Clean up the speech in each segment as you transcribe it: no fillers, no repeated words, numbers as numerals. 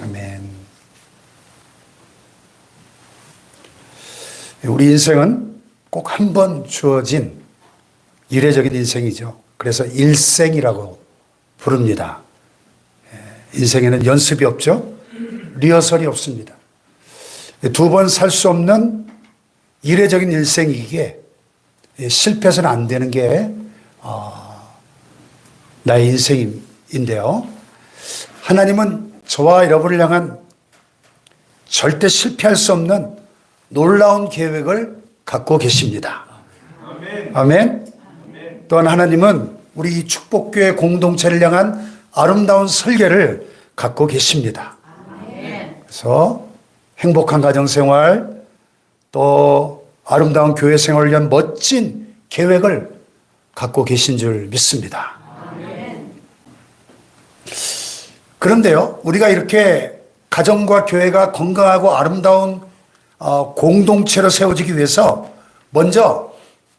아멘. 우리 인생은 꼭 한 번 주어진 이례적인 인생이죠. 그래서 일생이라고 부릅니다. 인생에는 연습이 없죠. 리허설이 없습니다. 두 번 살 수 없는 이례적인 일생이기에 실패해서는 안 되는 게 나의 인생인데요. 하나님은 저와 여러분을 향한 절대 실패할 수 없는 놀라운 계획을 갖고 계십니다. 아멘. 또한 하나님은 우리 이 축복교회 공동체를 향한 아름다운 설계를 갖고 계십니다. 그래서 행복한 가정생활, 또 아름다운 교회 생활을 위한 멋진 계획을 갖고 계신 줄 믿습니다. 그런데요, 우리가 이렇게 가정과 교회가 건강하고 아름다운 공동체로 세워지기 위해서 먼저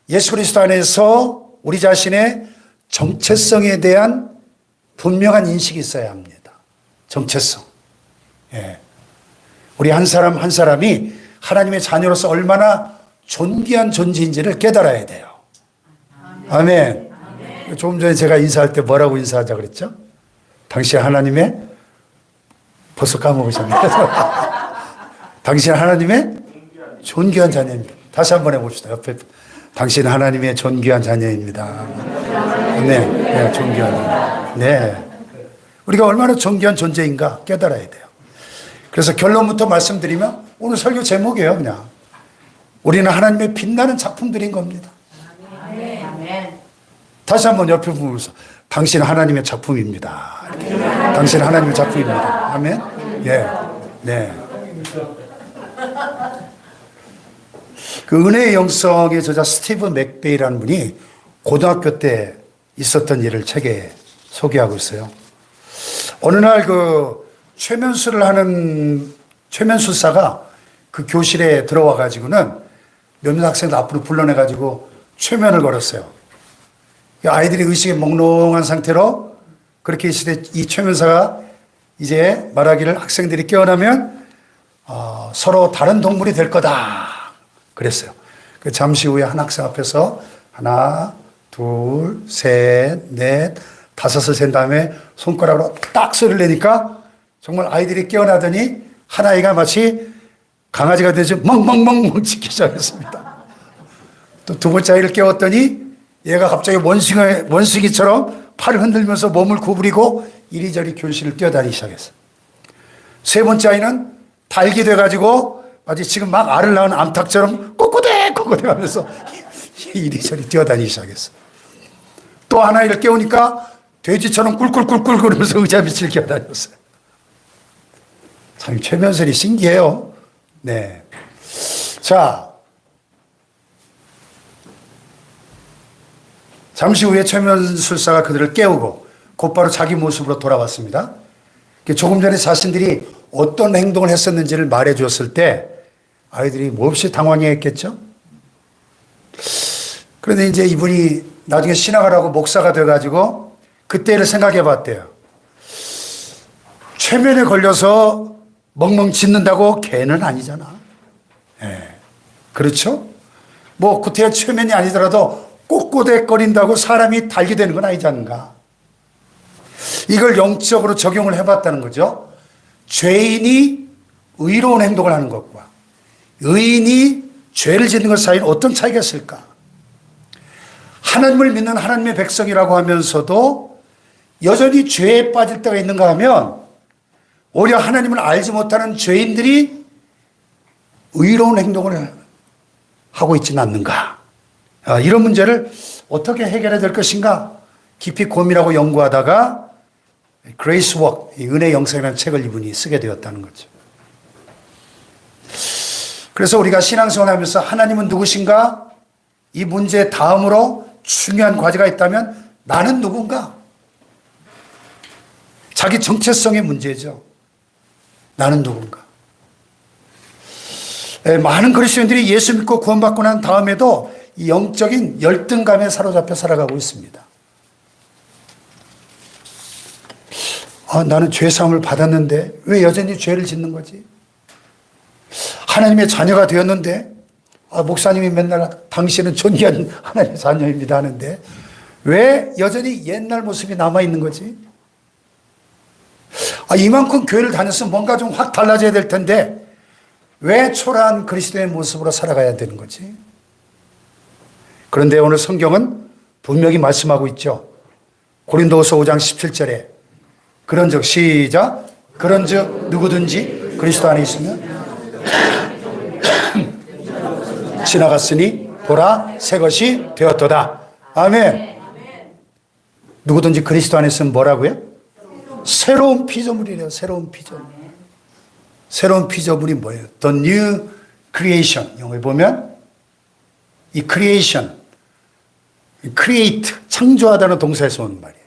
예수 그리스도 안에서 우리 자신의 정체성에 대한 분명한 인식이 있어야 합니다. 정체성. 예. 우리 한 사람 한 사람이 하나님의 자녀로서 얼마나 존귀한 존재인지를 깨달아야 돼요. 아멘. 조금 전에 제가 인사할 때 뭐라고 인사하자 그랬죠? 당신 하나님의, 벌써 까먹으셨네요. 당신 하나님의 존귀한 자녀입니다. 다시 한번 해봅시다. 옆에. 당신 하나님의 존귀한 자녀입니다. 네, 네, 존귀한. 네. 우리가 얼마나 존귀한 존재인가 깨달아야 돼요. 그래서 결론부터 말씀드리면 오늘 설교 제목이에요, 그냥. 우리는 하나님의 빛나는 작품들인 겁니다. 다시 한번 옆에 보면서 당신 하나님의 작품입니다. 이렇게. 당신 하나님의 작품입니다. 아멘. 예. 네. 그 은혜의 영성의 저자 스티브 맥베이라는 분이 고등학교 때 있었던 일을 책에 소개하고 있어요. 어느 날 그 최면술을 하는 최면술사가 그 교실에 들어와 가지고는 몇몇 학생들 앞으로 불러내 가지고 최면을 걸었어요. 아이들이 의식에 몽롱한 상태로 그렇게 있을 때 이 최면사가 이제 말하기를 학생들이 깨어나면 서로 다른 동물이 될 거다 그랬어요. 그 잠시 후에 한 학생 앞에서 하나, 둘, 셋, 넷, 다섯을 센 다음에 손가락으로 딱 소리를 내니까 정말 아이들이 깨어나더니 한 아이가 마치 강아지가 되지 멍멍멍멍 짖기 시작했습니다. 또 두 번째 아이를 깨웠더니 얘가 갑자기 원숭이처럼 팔을 흔들면서 몸을 구부리고 이리저리 교실을 뛰어다니기 시작했어요. 세 번째 아이는 닭이 돼가지고 마치 지금 막 알을 낳은 암탉처럼 꼬꼬대 하면서 이리저리 뛰어다니기 시작했어요. 또 한 아이를 깨우니까 돼지처럼 꿀꿀꿀꿀 거리면서 의자 밑을 기어다녔어요. 참 최면설이 신기해요. 네. 자, 잠시 후에 최면술사가 그들을 깨우고 곧바로 자기 모습으로 돌아왔습니다. 조금 전에 자신들이 어떤 행동을 했었는지를 말해 주었을 때 아이들이 몹시 당황했겠죠? 그런데 이제 이분이 나중에 신학을 하고 목사가 돼가지고 그때를 생각해 봤대요. 최면에 걸려서 멍멍 짖는다고 개는 아니잖아. 예. 그렇죠? 뭐 구태여 최면이 아니더라도 꼬꼬대거린다고 사람이 달게 되는 건 아니지 않는가. 이걸 영적으로 적용을 해봤다는 거죠. 죄인이 의로운 행동을 하는 것과 의인이 죄를 짓는 것 사이에 어떤 차이가 있을까? 하나님을 믿는 하나님의 백성이라고 하면서도 여전히 죄에 빠질 때가 있는가 하면 오히려 하나님을 알지 못하는 죄인들이 의로운 행동을 하고 있지는 않는가? 이런 문제를 어떻게 해결해야 될 것인가? 깊이 고민하고 연구하다가 그레이스 웍, 은혜 영성이라는 책을 이분이 쓰게 되었다는 거죠. 그래서 우리가 신앙생활 하면서 하나님은 누구신가? 이 문제 다음으로 중요한 과제가 있다면 나는 누군가? 자기 정체성의 문제죠. 나는 누군가? 많은 그리스도인들이 예수 믿고 구원받고 난 다음에도 이 영적인 열등감에 사로잡혀 살아가고 있습니다. 나는 죄사함을 받았는데 왜 여전히 죄를 짓는 거지? 하나님의 자녀가 되었는데 목사님이 맨날 당신은 존귀한 하나님의 자녀입니다 하는데 왜 여전히 옛날 모습이 남아있는 거지? 이만큼 교회를 다녔으면 뭔가 좀 확 달라져야 될 텐데 왜 초라한 그리스도의 모습으로 살아가야 되는 거지? 그런데 오늘 성경은 분명히 말씀하고 있죠. 고린도후서 5장 17절에 그런즉 시작 그런즉 누구든지 그리스도 안에 있으면 지나갔으니 보라 새 것이 되었도다. 아멘. 누구든지 그리스도 안에 있으면 뭐라고요? 새로운 피조물이래요. 새로운 피조물. 새로운 피조물이 뭐예요? The new creation. 영어에 보면 이 creation, create, 창조하다는 동사에서 온 말이에요.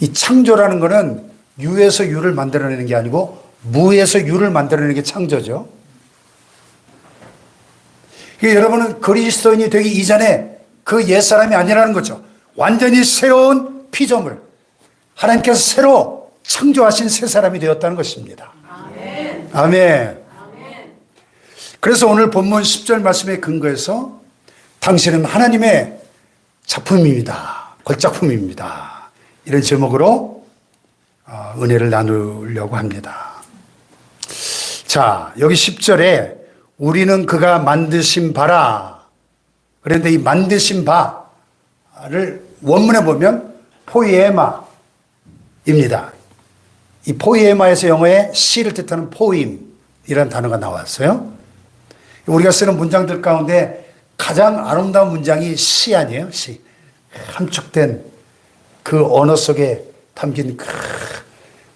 이 창조라는 거는 유에서 유를 만들어내는 게 아니고 무에서 유를 만들어내는 게 창조죠. 그러니까 여러분은 그리스도인이 되기 이전에 그 옛사람이 아니라는 거죠. 완전히 새로운 피조물. 하나님께서 새로 창조하신 새 사람이 되었다는 것입니다. 아멘. 아멘. 그래서 오늘 본문 10절 말씀에 근거해서 당신은 하나님의 작품입니다. 걸작품입니다. 이런 제목으로 은혜를 나누려고 합니다. 자, 여기 10절에 우리는 그가 만드신 바라. 그런데 이 만드신 바를 원문에 보면 포이에마입니다. 이 포이에마에서 영어에 시를 뜻하는 포임이라는 단어가 나왔어요. 우리가 쓰는 문장들 가운데 가장 아름다운 문장이 시 아니에요? 시. 함축된 그 언어 속에 담긴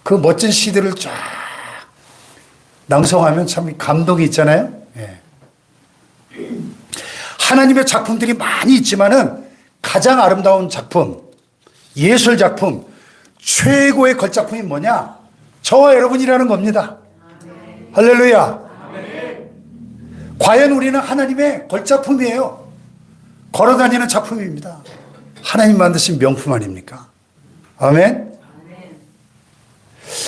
그 멋진 시들을 쫙 낭송하면 참 감동이 있잖아요. 예. 하나님의 작품들이 많이 있지만은 가장 아름다운 작품, 예술 작품, 최고의 걸작품이 뭐냐? 저와 여러분이라는 겁니다. 아멘. 할렐루야. 아멘. 과연 우리는 하나님의 걸작품이에요. 걸어다니는 작품입니다. 하나님 만드신 명품 아닙니까? 아멘.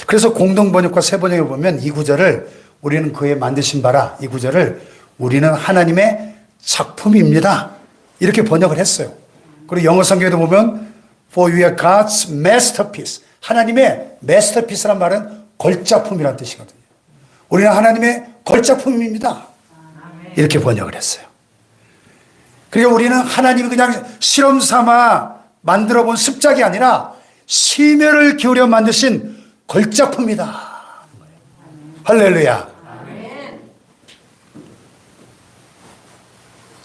그래서 공동번역과 새번역에 보면 이 구절을 우리는 그의 만드신 바라, 이 구절을 우리는 하나님의 작품입니다. 이렇게 번역을 했어요. 그리고 영어 성경에도 보면 For we are God's masterpiece. 하나님의 masterpiece란 말은 걸작품이라는 뜻이거든요. 우리는 하나님의 걸작품입니다. 이렇게 번역을 했어요. 그러니까 우리는 하나님이 그냥 실험 삼아 만들어 본 습작이 아니라 심혈을 기울여 만드신 걸작품이다. 할렐루야.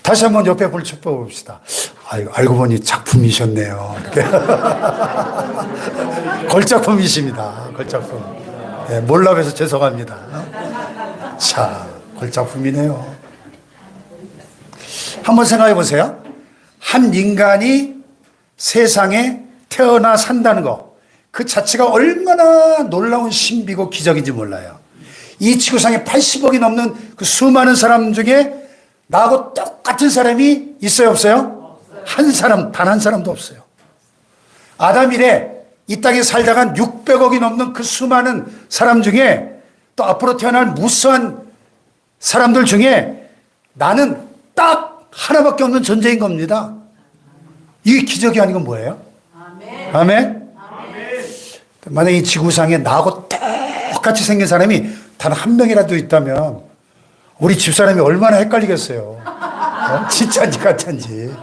다시 한번 옆에 불 쳐봅시다. 알고 보니 작품이셨네요. 걸작품이십니다. 걸작품. 네, 몰라봬서 죄송합니다. 자, 걸작품이네요. 한번 생각해 보세요. 한 인간이 세상에 태어나 산다는 거, 그 자체가 얼마나 놀라운 신비고 기적인지 몰라요. 이 지구상에 80억이 넘는 그 수많은 사람 중에 나하고 똑같은 사람이 있어요, 없어요? 한 사람, 단 한 사람도 없어요. 아담 이래 이 땅에 살다간 600억이 넘는 그 수많은 사람 중에 또 앞으로 태어날 무수한 사람들 중에 나는 딱 하나밖에 없는 존재인 겁니다. 이게 기적이 아니고 뭐예요? 아멘. 아멘. 만약에 이 지구상에 나하고 똑같이 생긴 사람이 단 한 명이라도 있다면 우리 집사람이 얼마나 헷갈리겠어요. 진짜인지 가짜인지.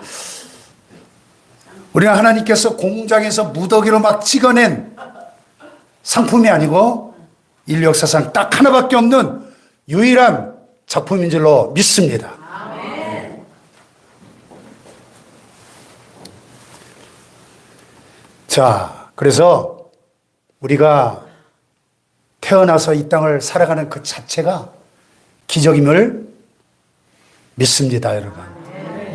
우리는 하나님께서 공장에서 무더기로 막 찍어낸 상품이 아니고 인류 역사상 딱 하나밖에 없는 유일한 작품인 줄로 믿습니다. 아멘. 자, 그래서 우리가 태어나서 이 땅을 살아가는 그 자체가 기적임을 믿습니다, 여러분.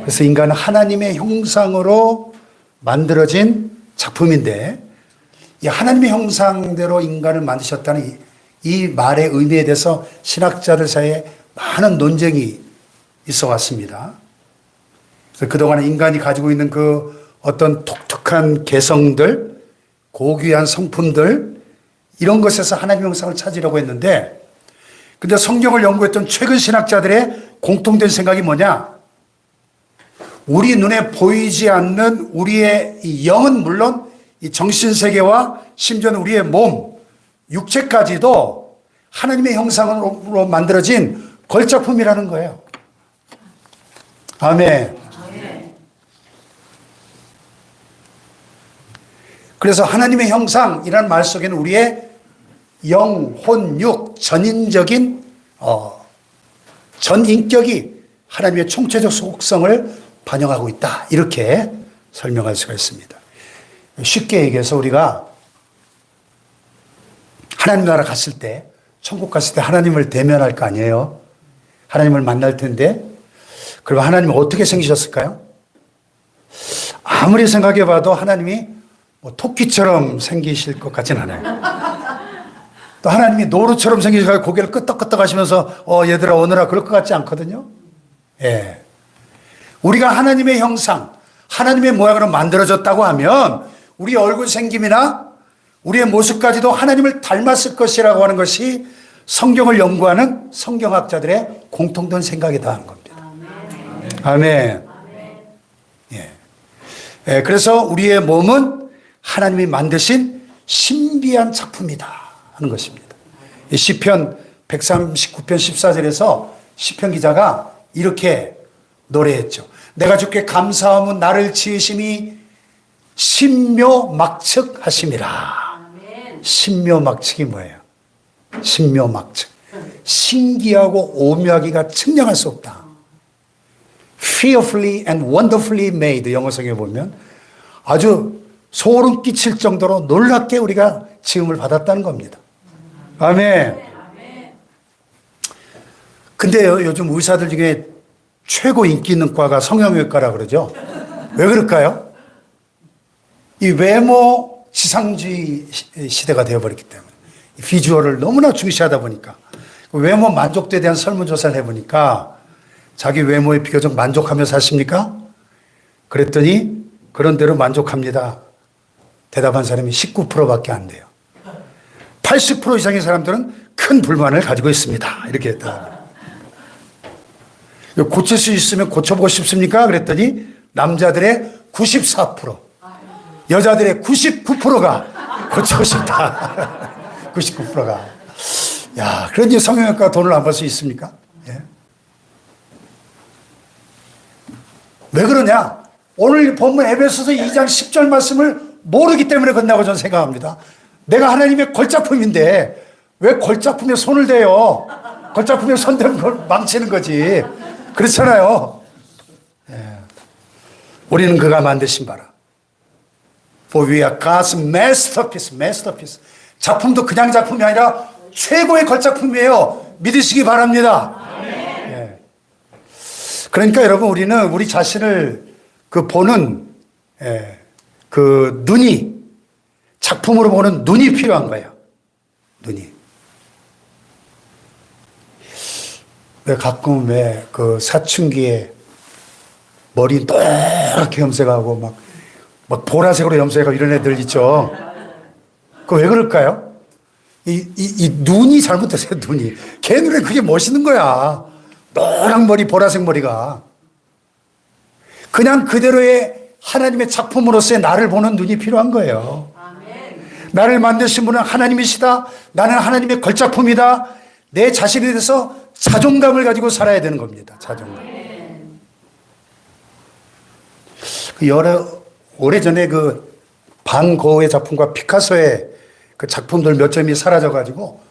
그래서 인간은 하나님의 형상으로 만들어진 작품인데 이 하나님의 형상대로 인간을 만드셨다는 이 말의 의미에 대해서 신학자들 사이에 많은 논쟁이 있어 왔습니다. 그래서 그동안 인간이 가지고 있는 그 어떤 독특한 개성들, 고귀한 성품들 이런 것에서 하나님의 형상을 찾으려고 했는데 근데 성경을 연구했던 최근 신학자들의 공통된 생각이 뭐냐? 우리 눈에 보이지 않는 우리의 이 영은 물론 이 정신세계와 심지어는 우리의 몸, 육체까지도 하나님의 형상으로 만들어진 걸작품이라는 거예요. 아멘. 그래서 하나님의 형상이라는 말 속에는 우리의 영, 혼, 육, 전인적인 전인격이 하나님의 총체적 속성을 반영하고 있다. 이렇게 설명할 수가 있습니다. 쉽게 얘기해서 우리가 하나님 나라 갔을 때, 천국 갔을 때 하나님을 대면할 거 아니에요? 하나님을 만날 텐데, 그럼 하나님은 어떻게 생기셨을까요? 아무리 생각해 봐도 하나님이 뭐 토끼처럼 생기실 것 같진 않아요. 또 하나님이 노루처럼 생기셔서 고개를 끄덕끄덕 하시면서 얘들아 오너라 그럴 것 같지 않거든요. 예. 우리가 하나님의 형상, 하나님의 모양으로 만들어졌다고 하면 우리 얼굴 생김이나 우리의 모습까지도 하나님을 닮았을 것이라고 하는 것이 성경을 연구하는 성경학자들의 공통된 생각이다 하는 겁니다. 아멘. 예. 예. 그래서 우리의 몸은 하나님이 만드신 신비한 작품이다 하는 것입니다. 시편 139편 14절에서 시편 기자가 이렇게 노래했죠. 내가 주께 감사함은 나를 지으심이 신묘막측하심이라. 신묘막측이 뭐예요? 신묘막측. 신기하고 오묘하기가 측량할 수 없다. Fearfully and wonderfully made 영어성에 보면 아주 소름 끼칠 정도로 놀랍게 우리가 지음을 받았다는 겁니다. 아멘. 근데요, 요즘 의사들 중에 최고 인기 있는 과가 성형외과라 그러죠. 왜 그럴까요? 이 외모 지상주의 시대가 되어버렸기 때문에 비주얼을 너무나 중시하다 보니까 외모 만족도에 대한 설문조사를 해보니까 자기 외모에 비교적 만족하며 사십니까? 그랬더니 그런 대로 만족합니다. 대답한 사람이 19%밖에 안 돼요. 80% 이상의 사람들은 큰 불만을 가지고 있습니다. 이렇게 했다. 고칠 수 있으면 고쳐보고 싶습니까? 그랬더니 남자들의 94%, 여자들의 99%가 고치고 싶다. 99%가. 야, 그런지 성형외과 돈을 안 벌 수 있습니까? 예. 왜 그러냐? 오늘 본문 에베소서 2장 10절 말씀을 모르기 때문에 그런다고 저는 생각합니다. 내가 하나님의 걸작품인데 왜 걸작품에 손을 대요? 걸작품에 손대면 그걸 망치는 거지. 그렇잖아요. 예. 우리는 그가 만드신 바라. For we are God's masterpiece, masterpiece. 작품도 그냥 작품이 아니라 최고의 걸작품이에요. 믿으시기 바랍니다. 예. 그러니까 여러분 우리는 우리 자신을 그 보는 그 눈이 작품으로 보는 눈이 필요한 거예요. 눈이. 왜 가끔 왜 그 사춘기에 머리 노랗게 염색하고 막 보라색으로 염색하고 이런 애들 있죠. 그 왜 그럴까요? 이 눈이 잘못됐어요, 눈이. 걔 눈에 그게 멋있는 거야. 노란 머리, 보라색 머리가. 그냥 그대로의 하나님의 작품으로서의 나를 보는 눈이 필요한 거예요. 나를 만드신 분은 하나님이시다. 나는 하나님의 걸작품이다. 내 자신에 대해서 자존감을 가지고 살아야 되는 겁니다. 자존감. 오래전에 그 반 고흐의 작품과 피카소의 그 작품들 몇 점이 사라져가지고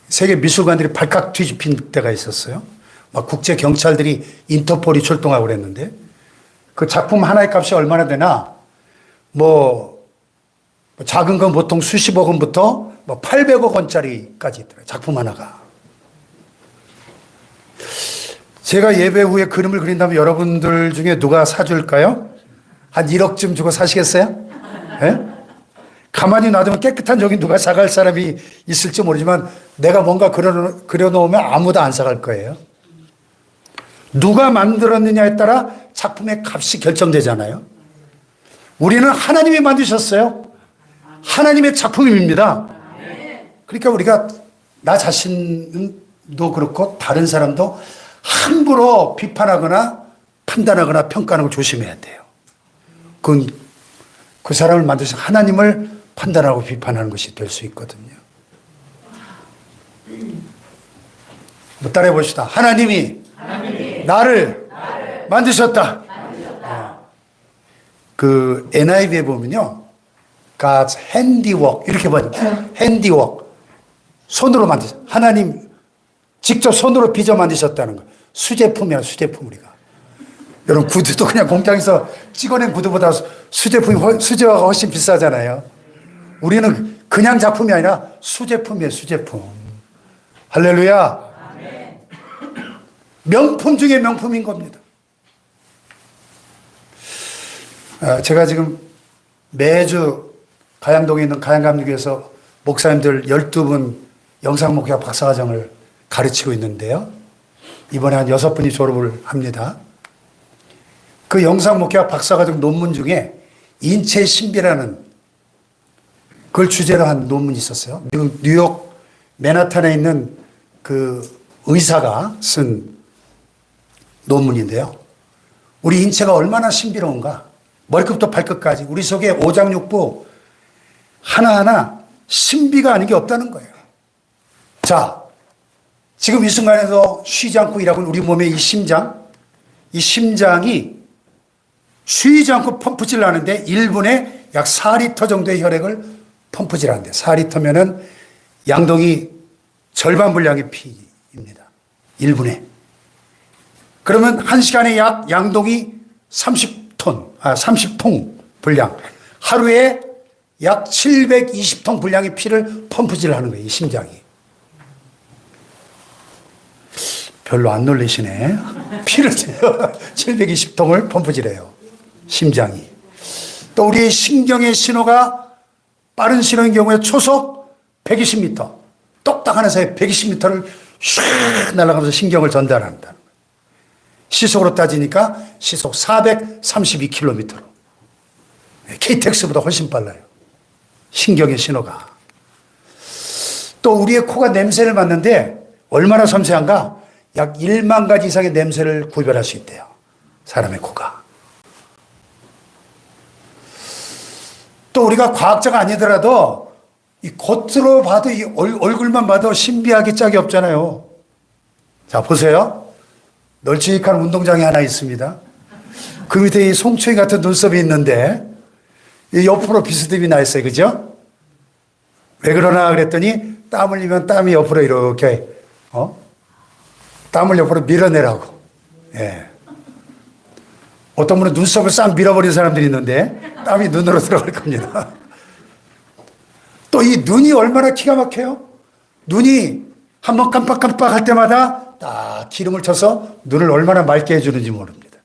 세계 미술관들이 발칵 뒤집힌 때가 있었어요. 막 국제 경찰들이 인터폴이 출동하고 그랬는데 그 작품 하나의 값이 얼마나 되나? 작은 건 보통 수십억 원부터 800억 원짜리까지 있더라고요. 작품 하나가. 제가 예배 후에 그림을 그린다면 여러분들 중에 누가 사줄까요? 한 1억쯤 주고 사시겠어요? 네? 가만히 놔두면 깨끗한 종이 누가 사갈 사람이 있을지 모르지만 내가 뭔가 그려놓으면 아무도 안 사갈 거예요. 누가 만들었느냐에 따라 작품의 값이 결정되잖아요. 우리는 하나님이 만드셨어요. 하나님의 작품입니다. 그러니까 우리가 나 자신도 그렇고 다른 사람도 함부로 비판하거나 판단하거나 평가하는 걸 조심해야 돼요. 그 사람을 만드신 하나님을 판단하고 비판하는 것이 될 수 있거든요. 따라해 봅시다. 하나님이 나를 만드셨다. 그 NIV에 보면요, God's handiwork 이렇게 봐요. handiwork, 손으로 만드셨. 하나님 직접 손으로 빚어 만드셨다는 거. 수제품이야, 수제품. 우리가 여러분 구두도 그냥 공장에서 찍어낸 구두보다 수제화가 훨씬 비싸잖아요. 우리는 그냥 작품이 아니라 수제품이에요, 수제품. 할렐루야. 명품 중에 명품인 겁니다. 제가 지금 매주 가양동에 있는 가양감리교에서 목사님들 12분 영상목회학 박사과정을 가르치고 있는데요. 이번에 한 6분이 졸업을 합니다. 그 영상목회학 박사과정 논문 중에 인체의 신비라는 그걸 주제로 한 논문이 있었어요. 미국 뉴욕 맨하탄에 있는 그 의사가 쓴 논문인데요. 우리 인체가 얼마나 신비로운가. 머리끝부터 발끝까지 우리 속에 오장육부 하나하나 신비가 아닌 게 없다는 거예요. 자, 지금 이 순간에도 쉬지 않고 일하고 있는 우리 몸의 이 심장이 쉬지 않고 펌프질을 하는데 1분에 약 4리터 정도의 혈액을 펌프질 하는데 4리터면은 양동이 절반 분량의 피입니다. 1분에. 그러면 1시간에 약 양동이 30통 분량. 하루에 약 720통 분량의 피를 펌프질 하는 거예요, 이 심장이. 별로 안 놀라시네. 피를 720통을 펌프질해요, 심장이. 또 우리의 신경의 신호가 빠른 신호인 경우에 초속 120m, 똑딱 하는 사이에 120m를 슉 날아가면서 신경을 전달한다. 시속으로 따지니까 시속 432km로. KTX보다 훨씬 빨라요. 신경의 신호가. 또 우리의 코가 냄새를 맡는데 얼마나 섬세한가? 약 1만 가지 이상의 냄새를 구별할 수 있대요, 사람의 코가. 또 우리가 과학자가 아니더라도 이 겉으로 봐도 이 얼굴만 봐도 신비하게 짝이 없잖아요. 자, 보세요. 널찍한 운동장이 하나 있습니다. 그 밑에 이 송초이 같은 눈썹이 있는데 이 옆으로 비스듬히 나 있어요. 그죠? 왜 그러나 그랬더니 땀 흘리면 땀이 옆으로 이렇게 땀을 옆으로 밀어내라고. 예. 어떤 분은 눈썹을 싹 밀어버린 사람들이 있는데 땀이 눈으로 들어갈 겁니다. 또 이 눈이 얼마나 기가 막혀요? 눈이 한번 깜빡깜빡 할 때마다 딱 기름을 쳐서 눈을 얼마나 맑게 해주는지 모릅니다.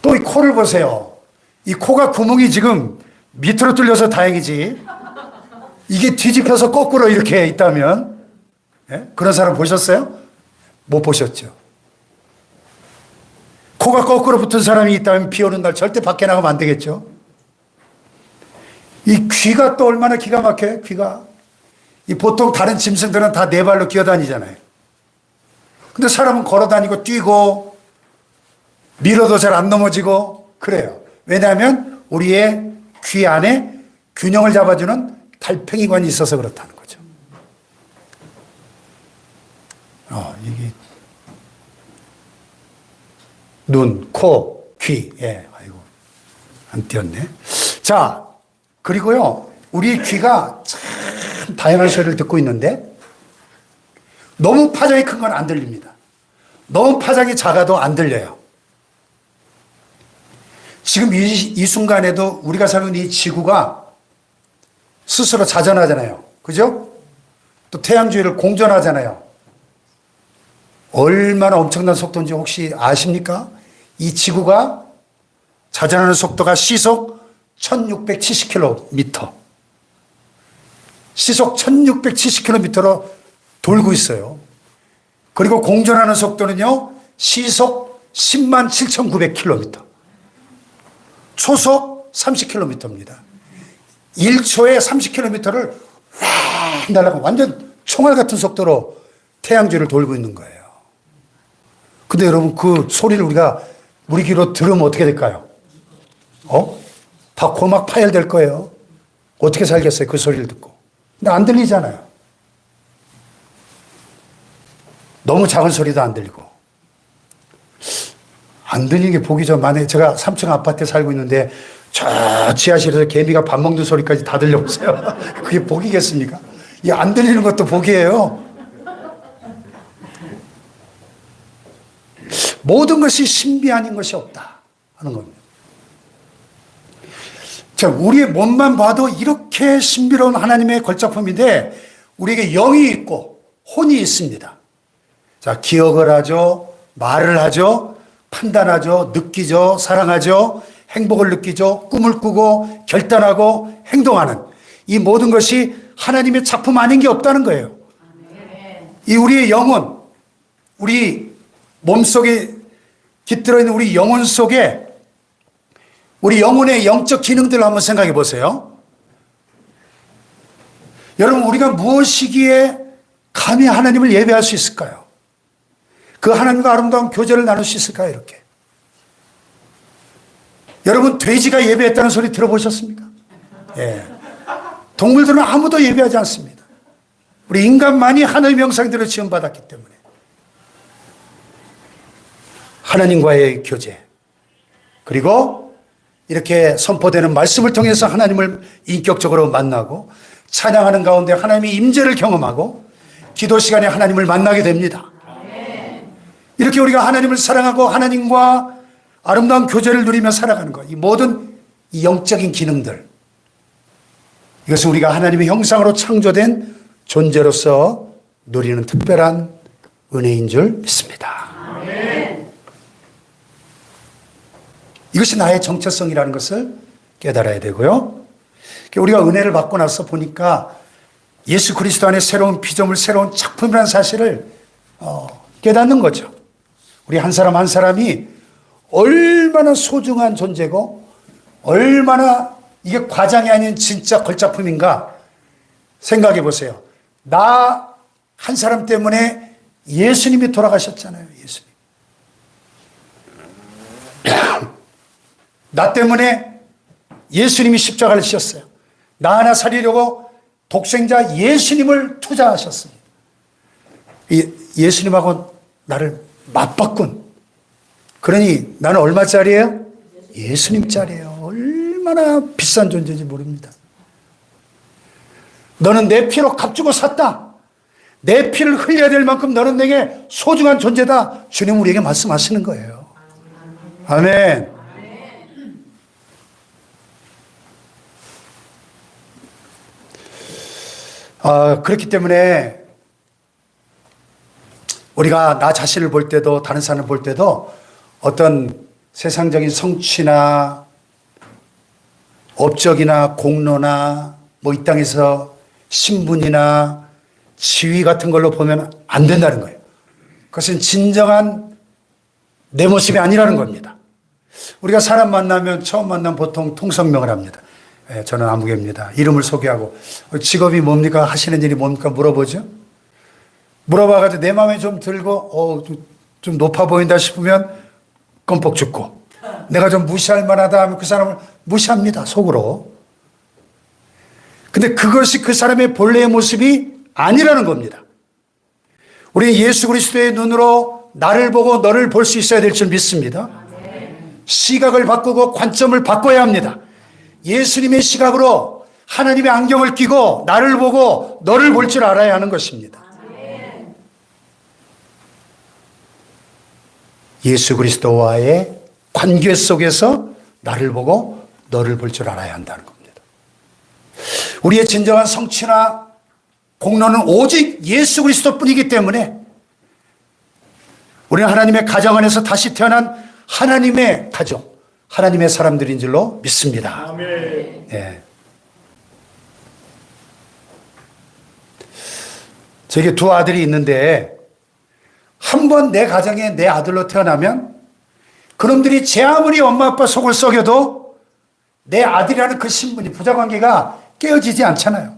또 이 코를 보세요. 이 코가 구멍이 지금 밑으로 뚫려서 다행이지. 이게 뒤집혀서 거꾸로 이렇게 있다면, 예? 그런 사람 보셨어요? 못 보셨죠? 코가 거꾸로 붙은 사람이 있다면 비 오는 날 절대 밖에 나가면 안 되겠죠? 이 귀가 또 얼마나 기가 막혀요, 귀가. 이 보통 다른 짐승들은 다 네 발로 기어다니잖아요. 근데 사람은 걸어다니고 뛰고 밀어도 잘 안 넘어지고 그래요. 왜냐하면 우리의 귀 안에 균형을 잡아주는 달팽이관이 있어서 그렇다는 거죠. 이게 눈, 코, 귀. 예, 아이고 안 띄었네. 자, 그리고요, 우리 귀가 참 다양한 소리를 듣고 있는데 너무 파장이 큰 건 안 들립니다. 너무 파장이 작아도 안 들려요. 지금 이 순간에도 우리가 사는 이 지구가 스스로 자전하잖아요. 그죠? 또 태양주위를 공전하잖아요. 얼마나 엄청난 속도인지 혹시 아십니까? 이 지구가 자전하는 속도가 시속 1670km. 시속 1670km로 돌고 있어요. 그리고 공전하는 속도는요, 시속 107,900km. 초속 30km입니다. 1초에 30km를 확 날아가 완전 총알 같은 속도로 태양주를 돌고 있는 거예요. 근데 여러분 그 소리를 우리 귀로 들으면 어떻게 될까요? 다 고막 파열될 거예요. 어떻게 살겠어요? 그 소리를 듣고. 근데 안 들리잖아요. 너무 작은 소리도 안 들리고. 안 들리는 게 복이 좀 많아요. 제가 3층 아파트에 살고 있는데 저 지하실에서 개미가 밥 먹는 소리까지 다 들려오세요. 그게 복이겠습니까? 이 안 들리는 것도 복이에요. 모든 것이 신비 아닌 것이 없다 하는 겁니다. 자, 우리의 몸만 봐도 이렇게 신비로운 하나님의 걸작품인데 우리에게 영이 있고 혼이 있습니다. 자, 기억을 하죠, 말을 하죠, 판단하죠, 느끼죠, 사랑하죠, 행복을 느끼죠, 꿈을 꾸고 결단하고 행동하는 이 모든 것이 하나님의 작품 아닌 게 없다는 거예요. 이 우리의 영혼, 우리 몸속에 깃들어 있는 우리 영혼 속에 우리 영혼의 영적 기능들을 한번 생각해 보세요. 여러분, 우리가 무엇이기에 감히 하나님을 예배할 수 있을까요? 그 하나님과 아름다운 교제를 나눌 수 있을까요? 이렇게. 여러분, 돼지가 예배했다는 소리 들어보셨습니까? 예. 동물들은 아무도 예배하지 않습니다. 우리 인간만이 하나님의 형상대로 지음받았기 때문에. 하나님과의 교제. 그리고 이렇게 선포되는 말씀을 통해서 하나님을 인격적으로 만나고 찬양하는 가운데 하나님의 임재를 경험하고 기도 시간에 하나님을 만나게 됩니다. 이렇게 우리가 하나님을 사랑하고 하나님과 아름다운 교제를 누리며 살아가는 것. 이 모든 이 영적인 기능들. 이것은 우리가 하나님의 형상으로 창조된 존재로서 누리는 특별한 은혜인 줄 믿습니다. 이것이 나의 정체성이라는 것을 깨달아야 되고요. 우리가 은혜를 받고 나서 보니까 예수 그리스도 안에 새로운 피조물, 새로운 작품이라는 사실을 깨닫는 거죠. 우리 한 사람 한 사람이 얼마나 소중한 존재고 얼마나 이게 과장이 아닌 진짜 걸작품인가 생각해 보세요. 나 한 사람 때문에 예수님이 돌아가셨잖아요. 예수님. 나 때문에 예수님이 십자가를 지셨어요. 나 하나 살리려고 독생자 예수님을 투자하셨습니다. 예수님하고 나를 맞바꾼. 그러니 나는 얼마짜리예요? 예수님짜리예요. 얼마나 비싼 존재인지 모릅니다. 너는 내 피로 값주고 샀다. 내 피를 흘려야 될 만큼 너는 내게 소중한 존재다. 주님 우리에게 말씀하시는 거예요. 아멘. 그렇기 때문에 우리가 나 자신을 볼 때도 다른 사람을 볼 때도 어떤 세상적인 성취나 업적이나 공로나 뭐 이 땅에서 신분이나 지위 같은 걸로 보면 안 된다는 거예요. 그것은 진정한 내 모습이 아니라는 겁니다. 우리가 사람 만나면 처음 만나면 보통 통성명을 합니다. 저는 아무개입니다. 이름을 소개하고 직업이 뭡니까? 하시는 일이 뭡니까? 물어보죠. 물어봐가지고 내 마음에 좀 들고 좀 높아 보인다 싶으면 껌뻑 죽고 내가 좀 무시할 만하다 하면 그 사람을 무시합니다. 속으로. 근데 그것이 그 사람의 본래의 모습이 아니라는 겁니다. 우리 예수 그리스도의 눈으로 나를 보고 너를 볼 수 있어야 될 줄 믿습니다. 시각을 바꾸고 관점을 바꿔야 합니다. 예수님의 시각으로 하나님의 안경을 끼고 나를 보고 너를 볼 줄 알아야 하는 것입니다. 예수 그리스도와의 관계 속에서 나를 보고 너를 볼 줄 알아야 한다는 겁니다. 우리의 진정한 성취나 공로는 오직 예수 그리스도뿐이기 때문에 우리는 하나님의 가정 안에서 다시 태어난 하나님의 가족, 하나님의 사람들인 줄로 믿습니다. 아멘. 네. 저에게 두 아들이 있는데 한 번 내 가정에 내 아들로 태어나면 그놈들이 제 아무리 엄마 아빠 속을 썩여도 내 아들이라는 그 신분이 부자관계가 깨어지지 않잖아요.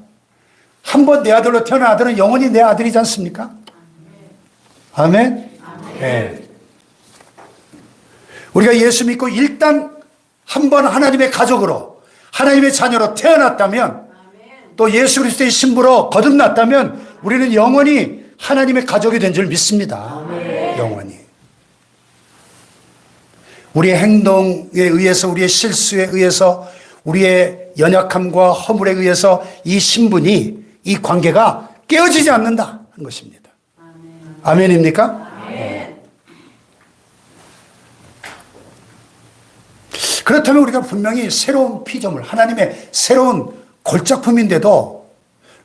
한번 내 아들로 태어난 아들은 영원히 내 아들이지 않습니까? 아멘? 네. 우리가 예수 믿고 일단 한번 하나님의 가족으로, 하나님의 자녀로 태어났다면, 또 예수 그리스도의 신부로 거듭났다면 우리는 영원히 하나님의 가족이 된 줄 믿습니다. 영원히. 우리의 행동에 의해서, 우리의 실수에 의해서, 우리의 연약함과 허물에 의해서 이 신분이, 이 관계가 깨어지지 않는다 하는 것입니다. 아멘입니까? 아멘. 그렇다면 우리가 분명히 새로운 피조물, 하나님의 새로운 골작품인데도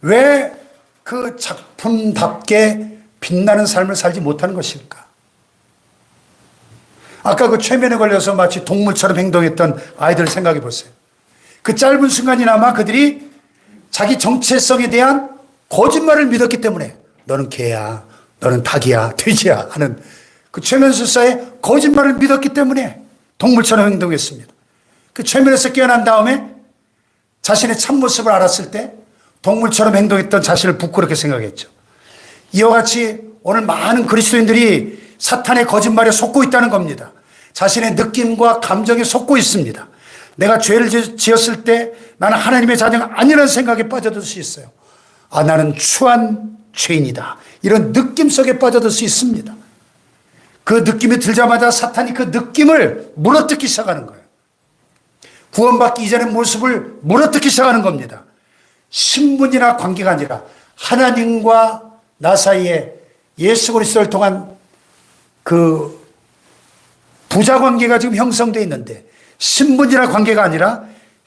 왜 그 작품답게 빛나는 삶을 살지 못하는 것일까? 아까 그 최면에 걸려서 마치 동물처럼 행동했던 아이들 생각해 보세요. 그 짧은 순간이나마 그들이 자기 정체성에 대한 거짓말을 믿었기 때문에 너는 개야, 너는 닭이야, 돼지야 하는 그 최면술사의 거짓말을 믿었기 때문에 동물처럼 행동했습니다. 그 최면에서 깨어난 다음에 자신의 참모습을 알았을 때 동물처럼 행동했던 자신을 부끄럽게 생각했죠. 이와 같이 오늘 많은 그리스도인들이 사탄의 거짓말에 속고 있다는 겁니다. 자신의 느낌과 감정에 속고 있습니다. 내가 죄를 지었을 때 나는 하나님의 자녀가 아니라는 생각에 빠져들 수 있어요. 아, 나는 추한 죄인이다. 이런 느낌 속에 빠져들 수 있습니다. 그 느낌이 들자마자 사탄이 그 느낌을 물어뜯기 시작하는 거예요. 구원받기 이전의 모습을 물어뜯기 시작하는 겁니다. 신분이나 관계가 아니라 하나님과 나 사이에 예수 그리스도를 통한 그 부자 관계가 지금 형성되어 있는데 신분이나 관계가 아니라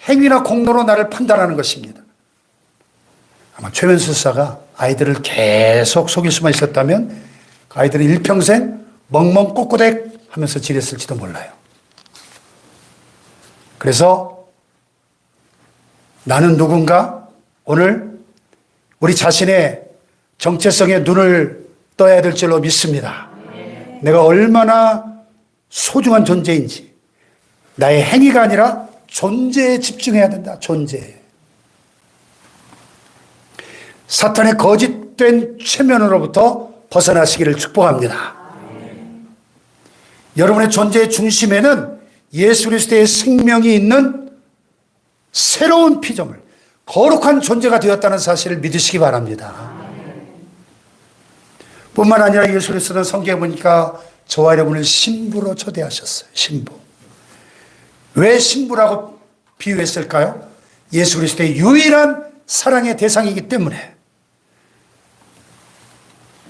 행위나 공로로 나를 판단하는 것입니다. 아마 최면술사가 아이들을 계속 속일 수만 있었다면 그 아이들은 일평생 멍멍 꼬꼬댁 하면서 지냈을지도 몰라요. 그래서 나는 누군가? 오늘 우리 자신의 정체성에 눈을 떠야 될 줄로 믿습니다. 내가 얼마나 소중한 존재인지, 나의 행위가 아니라 존재에 집중해야 된다. 존재. 사탄의 거짓된 최면으로부터 벗어나시기를 축복합니다. 여러분의 존재의 중심에는 예수 그리스도의 생명이 있는 새로운 피조물, 거룩한 존재가 되었다는 사실을 믿으시기 바랍니다. 뿐만 아니라 예수 그리스도는 성경에 보니까 저와 여러분을 신부로 초대하셨어요. 신부. 왜 신부라고 비유했을까요? 예수 그리스도의 유일한 사랑의 대상이기 때문에.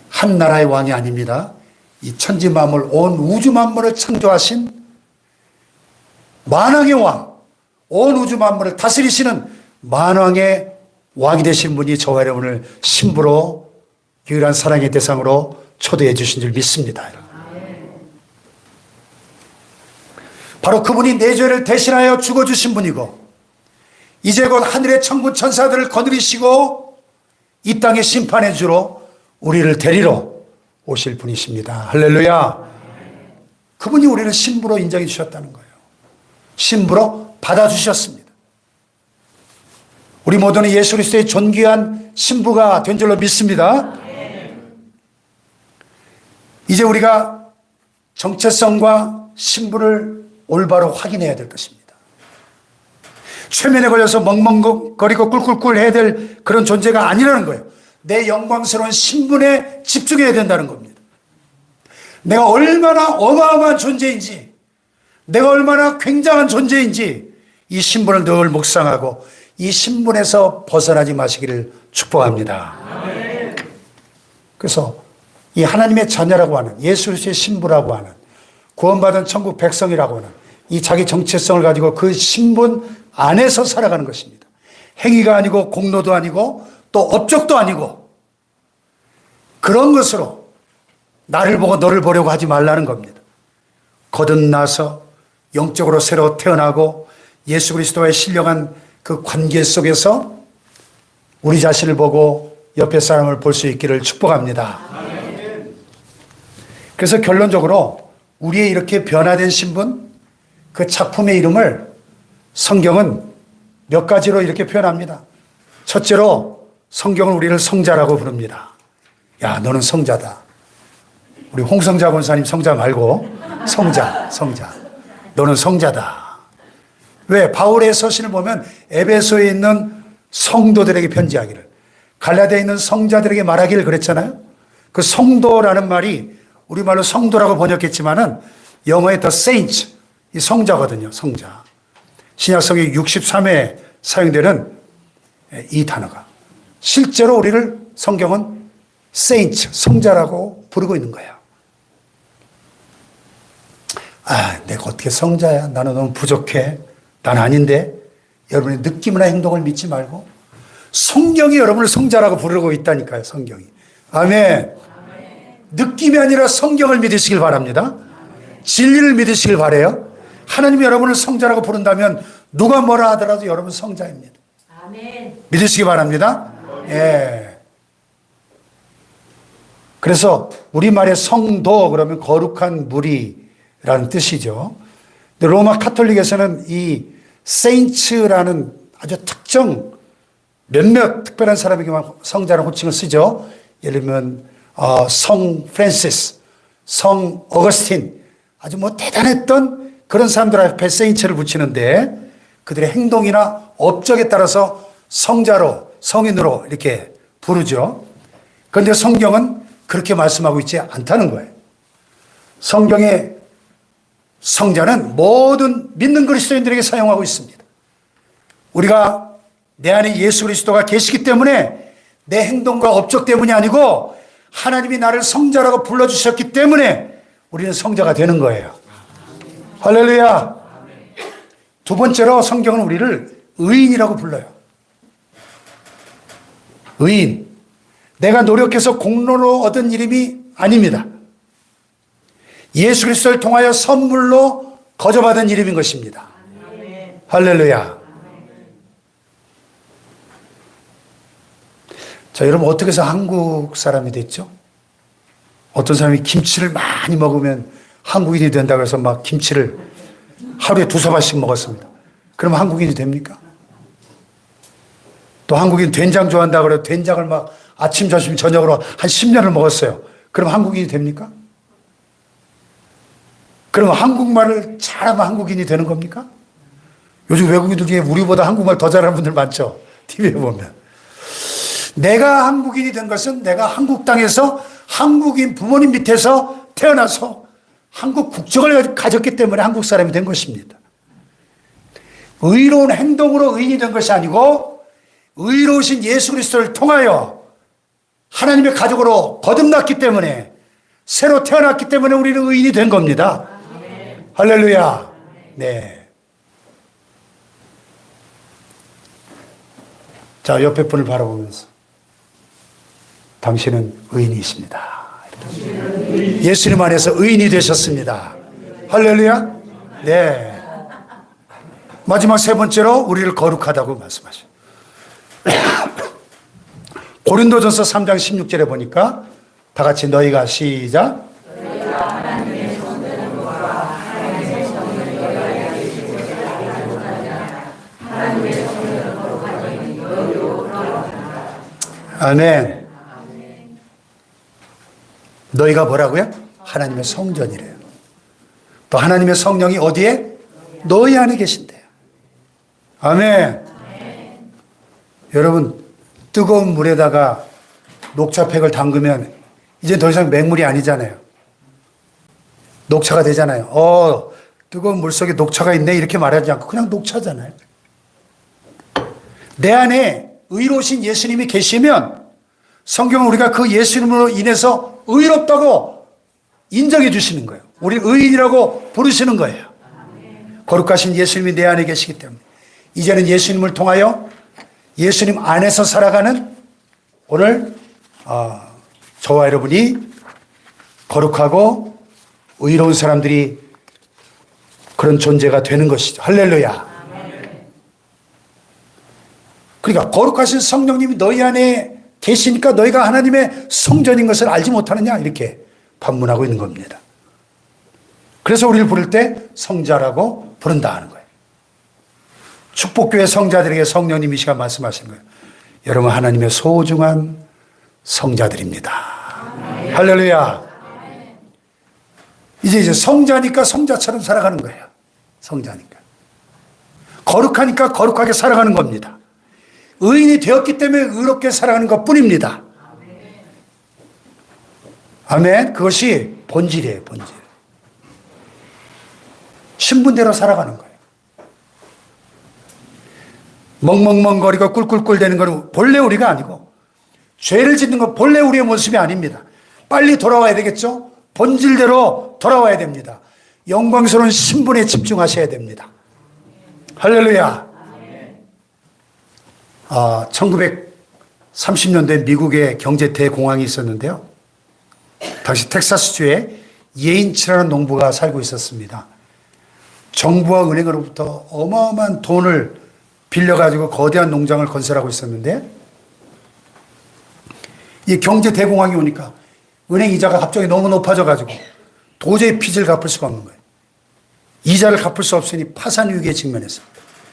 한 나라의 왕이 아닙니다. 이 천지 만물, 온 우주 만물을 창조하신 만왕의 왕, 온 우주 만물을 다스리시는 만왕의 왕이 되신 분이 저와 여러분을 신부로 유일한 사랑의 대상으로 초대해 주신 줄 믿습니다. 바로 그분이 내 죄를 대신하여 죽어주신 분이고 이제 곧 하늘의 천군 천사들을 거느리시고 이 땅의 심판의 주로 우리를 데리러 오실 분이십니다. 할렐루야. 그분이 우리를 신부로 인정해 주셨다는 거예요. 신부로 받아주셨습니다. 우리 모두는 예수 그리스도의 존귀한 신부가 된 줄로 믿습니다. 이제 우리가 정체성과 신부를 올바로 확인해야 될 것입니다. 최면에 걸려서 멍멍거리고 꿀꿀꿀 해야 될 그런 존재가 아니라는 거예요. 내 영광스러운 신분에 집중해야 된다는 겁니다. 내가 얼마나 어마어마한 존재인지, 내가 얼마나 굉장한 존재인지 이 신분을 늘 묵상하고 이 신분에서 벗어나지 마시기를 축복합니다. 그래서 이 하나님의 자녀라고 하는, 예수 그리스도의 신부라고 하는, 구원받은 천국 백성이라고 하는 이 자기 정체성을 가지고 그 신분 안에서 살아가는 것입니다. 행위가 아니고 공로도 아니고 또 업적도 아니고 그런 것으로 나를 보고 너를 보려고 하지 말라는 겁니다. 거듭나서 영적으로 새로 태어나고 예수 그리스도와의 신령한 그 관계 속에서 우리 자신을 보고 옆에 사람을 볼 수 있기를 축복합니다. 그래서 결론적으로 우리의 이렇게 변화된 신분, 그 작품의 이름을 성경은 몇 가지로 이렇게 표현합니다. 첫째로 성경은 우리를 성자라고 부릅니다. 야, 너는 성자다. 우리 홍성자 권사님 성자 말고 성자. 너는 성자다. 왜? 바울의 서신을 보면 에베소에 있는 성도들에게 편지하기를, 갈라디아에 있는 성자들에게 말하기를 그랬잖아요. 그 성도라는 말이 우리말로 성도라고 번역했지만은 영어의 the saints, 이 성자거든요. 성자. 신약성경 63회 사용되는 이 단어가. 실제로 우리를 성경은 saints, 성자라고 부르고 있는 거예요. 아, 내가 어떻게 성자야? 나는 너무 부족해. 난 아닌데. 여러분의 느낌이나 행동을 믿지 말고 성경이 여러분을 성자라고 부르고 있다니까요. 성경이. 아멘. 느낌이 아니라 성경을 믿으시길 바랍니다. 진리를 믿으시길 바라요. 하나님이 여러분을 성자라고 부른다면 누가 뭐라 하더라도 여러분 성자입니다. 아멘. 믿으시기 바랍니다. 예. 그래서 우리말의 성도 그러면 거룩한 무리라는 뜻이죠. 근데 로마 카톨릭에서는 이 세인츠라는 아주 특정 몇몇 특별한 사람에게만 성자라는 호칭을 쓰죠. 예를 들면 성 프란시스, 성 어거스틴, 아주 뭐 대단했던 그런 사람들 앞에 세인츠를 붙이는데 그들의 행동이나 업적에 따라서 성자로, 성인으로 이렇게 부르죠. 그런데 성경은 그렇게 말씀하고 있지 않다는 거예요. 성경의 성자는 모든 믿는 그리스도인들에게 사용하고 있습니다. 우리가 내 안에 예수 그리스도가 계시기 때문에 내 행동과 업적 때문이 아니고 하나님이 나를 성자라고 불러주셨기 때문에 우리는 성자가 되는 거예요. 할렐루야. 두 번째로 성경은 우리를 의인이라고 불러요. 의인. 내가 노력해서 공로로 얻은 이름이 아닙니다. 예수 그리스도를 통하여 선물로 거저받은 이름인 것입니다. 할렐루야. 자, 여러분 어떻게 해서 한국 사람이 됐죠? 어떤 사람이 김치를 많이 먹으면 한국인이 된다고 해서 막 김치를 하루에 2사발씩 먹었습니다. 그러면 한국인이 됩니까? 또 한국인 된장 좋아한다고 그래서 된장을 막 아침, 점심, 저녁으로 한 10년을 먹었어요. 그럼 한국인이 됩니까? 그럼 한국말을 잘하면 한국인이 되는 겁니까? 요즘 외국인들 중에 우리보다 한국말 더 잘하는 분들 많죠? TV에 보면. 내가 한국인이 된 것은 내가 한국 땅에서 한국인 부모님 밑에서 태어나서 한국 국적을 가졌기 때문에 한국 사람이 된 것입니다. 의로운 행동으로 의인이 된 것이 아니고 의로우신 예수 그리스도를 통하여 하나님의 가족으로 거듭났기 때문에 새로 태어났기 때문에 우리는 의인이 된 겁니다. 할렐루야. 네. 자, 옆에 분을 바라보면서 당신은 의인이십니다. 예수님 안에서 의인이 되셨습니다. 할렐루야. 네. 마지막 세 번째로 우리를 거룩하다고 말씀하셔요. 고린도전서 3장 16절에 보니까 다 같이 너희가 시작. 아멘. 너희가 뭐라고요? 하나님의 성전이래요. 또 하나님의 성령이 어디에? 너희 안에 계신대요. 아멘. 여러분, 뜨거운 물에다가 녹차팩을 담그면 이제 더 이상 맹물이 아니잖아요. 녹차가 되잖아요. 뜨거운 물 속에 녹차가 있네 이렇게 말하지 않고 그냥 녹차잖아요. 내 안에 의로우신 예수님이 계시면 성경은 우리가 그 예수님으로 인해서 의롭다고 인정해 주시는 거예요. 우리 의인이라고 부르시는 거예요. 거룩하신 예수님이 내 안에 계시기 때문에 이제는 예수님을 통하여 예수님 안에서 살아가는 오늘 저와 여러분이 거룩하고 의로운 사람들이 그런 존재가 되는 것이죠. 할렐루야. 그러니까 거룩하신 성령님이 너희 안에 계시니까 너희가 하나님의 성전인 것을 알지 못하느냐 이렇게 반문하고 있는 겁니다. 그래서 우리를 부를 때 성자라고 부른다 하는 거예요. 축복교회 성자들에게 성령님이 시간 말씀하신 거예요. 여러분 하나님의 소중한 성자들입니다. 할렐루야. 이제 성자니까 성자처럼 살아가는 거예요. 성자니까. 거룩하니까 거룩하게 살아가는 겁니다. 의인이 되었기 때문에 의롭게 살아가는 것 뿐입니다. 아멘. 그것이 본질이에요, 본질. 신분대로 살아가는 거예요. 멍멍멍거리고 꿀꿀꿀 대는 건 본래 우리가 아니고, 죄를 짓는 건 본래 우리의 모습이 아닙니다. 빨리 돌아와야 되겠죠? 본질대로 돌아와야 됩니다. 영광스러운 신분에 집중하셔야 됩니다. 할렐루야. 1930년대 미국의 경제 대공황이 있었는데요. 당시 텍사스주에 예인치라는 농부가 살고 있었습니다. 정부와 은행으로부터 어마어마한 돈을 빌려가지고 거대한 농장을 건설하고 있었는데, 이 경제 대공황이 오니까 은행 이자가 갑자기 너무 높아져가지고 도저히 빚을 갚을 수가 없는 거예요. 이자를 갚을 수 없으니 파산 위기에 직면해서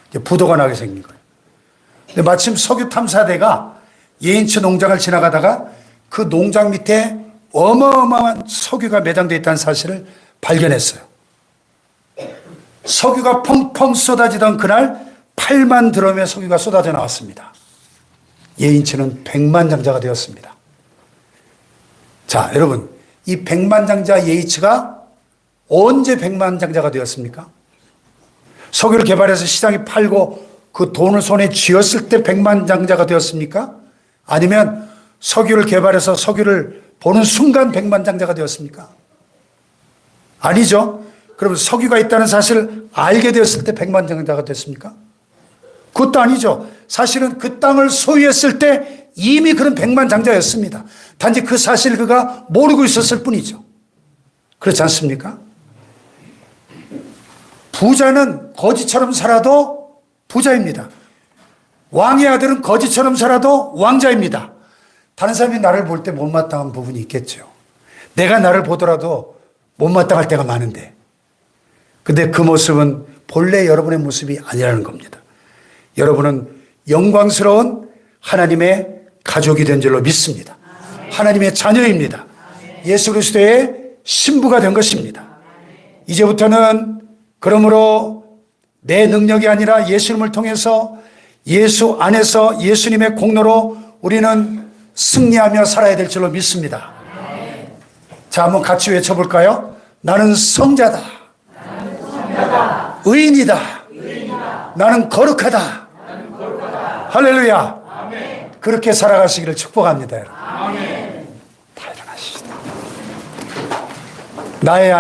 이제 부도가 나게 생긴 거예요. 근데 마침 석유 탐사대가 예인치 농장을 지나가다가 그 농장 밑에 어마어마한 석유가 매장되어 있다는 사실을 발견했어요. 석유가 펑펑 쏟아지던 그날 8만 드럼의 석유가 쏟아져 나왔습니다. 예인치는 백만장자가 되었습니다. 자, 여러분, 이 백만장자 예인치가 언제 백만장자가 되었습니까? 석유를 개발해서 시장에 팔고 그 돈을 손에 쥐었을 때 백만장자가 되었습니까? 아니면 석유를 개발해서 석유를 보는 순간 백만장자가 되었습니까? 아니죠. 그럼 석유가 있다는 사실을 알게 되었을 때 백만장자가 됐습니까? 그것도 아니죠. 사실은 그 땅을 소유했을 때 이미 그런 백만장자였습니다. 단지 그 사실을 그가 모르고 있었을 뿐이죠. 그렇지 않습니까? 부자는 거지처럼 살아도 부자입니다. 왕의 아들은 거지처럼 살아도 왕자입니다. 다른 사람이 나를 볼 때 못마땅한 부분이 있겠죠. 내가 나를 보더라도 못마땅할 때가 많은데, 근데 그 모습은 본래 여러분의 모습이 아니라는 겁니다. 여러분은 영광스러운 하나님의 가족이 된 줄로 믿습니다. 하나님의 자녀입니다. 예수 그리스도의 신부가 된 것입니다. 이제부터는 그러므로 내 능력이 아니라 예수님을 통해서 예수 안에서 예수님의 공로로 우리는 승리하며 살아야 될 줄로 믿습니다. 자, 한번 같이 외쳐볼까요? 나는 성자다. 의인이다. 나는 거룩하다. 할렐루야. 그렇게 살아가시기를 축복합니다. 여러분. 다 일어나시다. 나의 안에